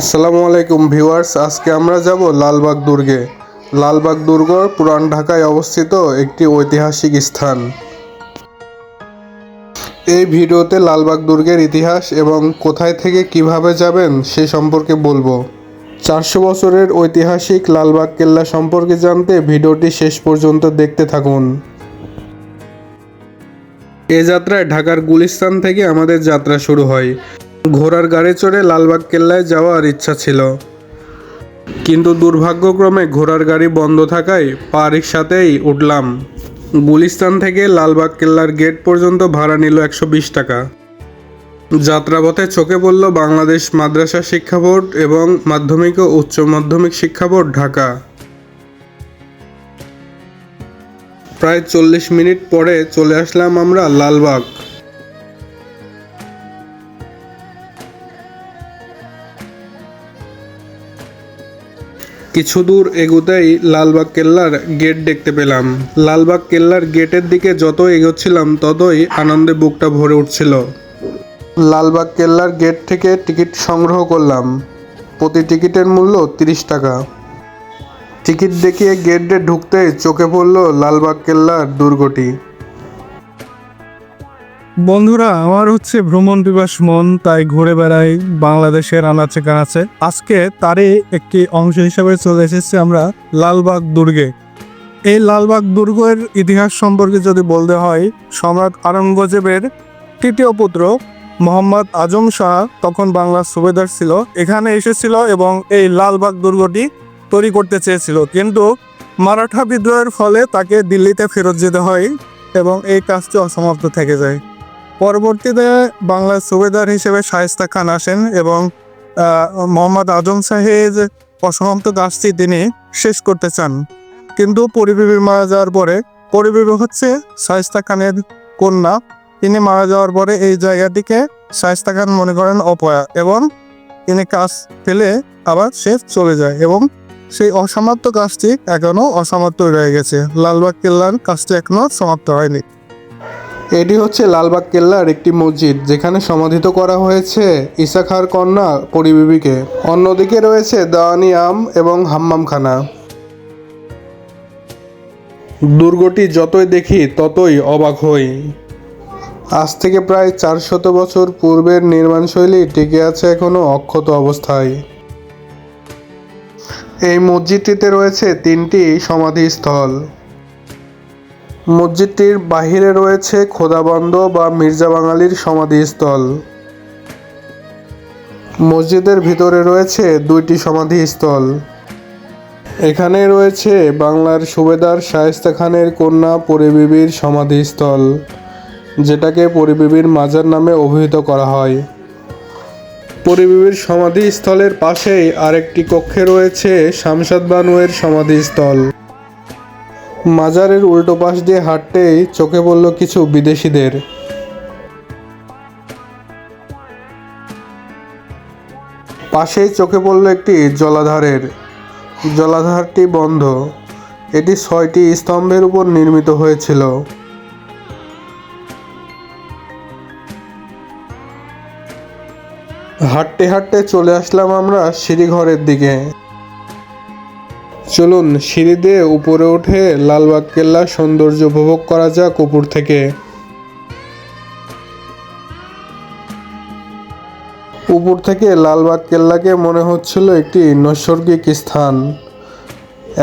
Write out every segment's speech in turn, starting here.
আসসালামু আলাইকুম ভিউয়ার্স, আজকে আমরা যাব লালবাগ দুর্গে। লালবাগ দুর্গ পুরান ঢাকায় অবস্থিত একটি ঐতিহাসিক স্থান। এই ভিডিওতে লালবাগ দুর্গের ইতিহাস এবং কোথায় থেকে কিভাবে যাবেন সে সম্পর্কে বলবো। 400 বছরের ঐতিহাসিক লালবাগ কেল্লা সম্পর্কে জানতে ভিডিওটি শেষ পর্যন্ত দেখতে থাকুন। এ যাত্রায় ঢাকার গুলিস্তান থেকে আমাদের যাত্রা শুরু হয়। ঘোড়ার গাড়ি চড়ে লালবাগ কেল্লায় যাওয়ার ইচ্ছা ছিল, কিন্তু দুর্ভাগ্যক্রমে ঘোড়ার গাড়ি বন্ধ থাকায় পা রিকশাতেই উঠলাম। গুলিস্তান থেকে লালবাগ কেল্লার গেট পর্যন্ত ভাড়া নিল 120 টাকা। যাত্রাপথে চোখে পড়ল বাংলাদেশ মাদ্রাসা শিক্ষা বোর্ড এবং মাধ্যমিক ও উচ্চ মাধ্যমিক শিক্ষা বোর্ড ঢাকা। প্রায় 40 মিনিট পরে চলে আসলাম আমরা লালবাগ। কিছু দূর এগোতেই লালবাগ কেল্লার গেট দেখতে পেলাম। লালবাগ কেল্লার গেটের দিকে যত এগোচ্ছিলাম ততই আনন্দে বুকটা ভরে উঠছিল। লালবাগ কেল্লার গেট থেকে টিকিট সংগ্রহ করলাম। প্রতি টিকিটের মূল্য 30 টাকা। টিকিট দেখিয়ে গেটে ঢুকতেই চোখে পড়ল লালবাগ কেল্লার দুর্গটি। বন্ধুরা, আমার ভ্রমণ পিপাস মন, তাই ঘুরে বেড়াই বাংলাদেশের আনাচে কানাচে। আজকে তারই একটি অংশ হিসেবে চলে এসেছি আমরা লালবাগ দুর্গে। এই লালবাগ দুর্গের ইতিহাস সম্পর্কে যদি বলতে হয়, সম্রাট আওরঙ্গজেবের তৃতীয় পুত্র মোহাম্মদ আজম শাহ তখন বাংলার সুবেদার ছিল, এখানে এসেছিল এবং এই লালবাগ দুর্গটি তৈরি করতে চেয়েছিল, কিন্তু মারাঠা বিদ্রোহের ফলে তাকে দিল্লিতে ফেরত যেতে হয় এবং এই কাজটি অসমাপ্ত থেকে যায়। পরবর্তীতে বাংলার সুবেদার হিসেবে শায়েস্তা খান আসেন এবং মোহাম্মদ আজম শাহের অসমাপ্ত কাজটি তিনি শেষ করতে চান, কিন্তু পরিবিবি মারা যাওয়ার পরে, পরিবিবি শায়েস্তা খানের কন্যা, তিনি মারা যাওয়ার পরে এই জায়গাটিকে শায়েস্তা খান মনে করেন অপয়া এবং তিনি কাজ ফেলে আবার সে চলে যায় এবং সেই অসমাপ্ত কাজটি এখনো অসমাপ্ত রয়ে গেছে। লালবাগ কেল্লার কাজটি এখনো সমাপ্ত হয়নি। এটি লালবাগ কেল্লার একটি মসজিদ, যেখানে সমাধিত করা হয়েছে ঈসা খাঁর কন্যা পরিবিবিকে। অন্যদিকে রয়েছে দেওয়ানি আম এবং হাম্মামখানা। দুর্গটি যতই দেখি ততই অবাক হই। আজ থেকে প্রায় 400 বছর পূর্বের নির্মাণশৈলী টিকে আছে এখনো অক্ষত অবস্থায়। এই মসজিদটিতে রয়েছে 3টি সমাধিস্থল। মসজিদটির বাহিরে রয়েছে খোদাবন্দ বা মির্জা বাঙালির সমাধিস্থল। মসজিদের ভিতরে রয়েছে 2টি সমাধিস্থল। এখানে রয়েছে বাংলার সুবেদার শায়েস্তা খানের কন্যা পরিবিবির সমাধিস্থল, যেটাকে পরিবিবির মাজার নামে অভিহিত করা হয়। পরিবিবির সমাধিস্থলের পাশেই আরেকটি কক্ষে রয়েছে শামশাদ বানুয়ের সমাধিস্থল। মাজারের উল্টো পাশ দিয়ে হাঁটতেই চোখে পড়ল কিছু বিদেশিদের। পাশেই চোখে পড়ল একটি জলাধারটি বন্ধ। এটি 6টি স্তম্ভের উপর নির্মিত হয়েছিল। হাঁটতে হাঁটতে চলে আসলাম আমরা সিঁড়িঘরের দিকে। চলুন সিঁড়ি দিয়ে উপরে উঠে লালবাগ কেল্লার সৌন্দর্য উপভোগ করা যাক উপর থেকে। উপর থেকে লালবাগ কেল্লাকে মনে হচ্ছিল একটি নৈসর্গিক স্থান।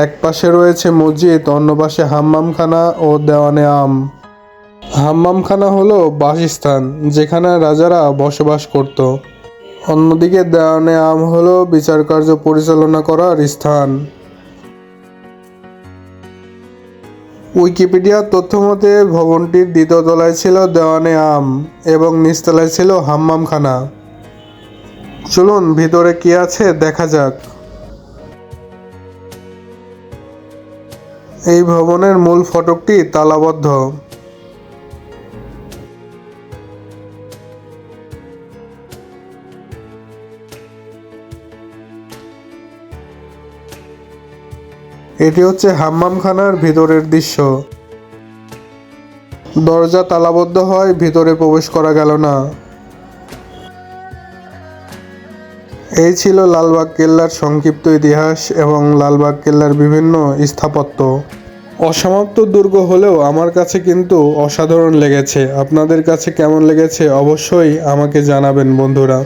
এক পাশে রয়েছে মসজিদ, অন্য পাশে হাম্মামখানা ও দেওয়ানে আম। হাম্মামখানা হলো বাসস্থান, যেখানে রাজারা বসবাস করত। অন্যদিকে দেওয়ানে আম হলো বিচার কার্য পরিচালনা করার স্থান। উইকিপিডিয়ার তথ্য মতে ভবনটির 2য় তলায় ছিল দেওয়ানে আম এবং নিচতলায় ছিল হাম্মামখানা। চলুন ভিতরে কি আছে দেখা যাক। এই ভবনের মূল ফটকটি তালাবদ্ধ। এটি হাম্মামখানার ভিতরের দৃশ্য। দরজা তালাবদ্ধ হয়, ভিতরে প্রবেশ করা গেল না। এই ছিল লালবাগ কেল্লার সংক্ষিপ্ত ইতিহাস এবং লালবাগ কেল্লার বিভিন্ন স্থাপত্য। অসমাপ্ত দুর্গ হলেও আমার কাছে কিন্তু অসাধারণ লেগেছে। আপনাদের কাছে কেমন লেগেছে অবশ্যই আমাকে জানাবেন বন্ধুরা।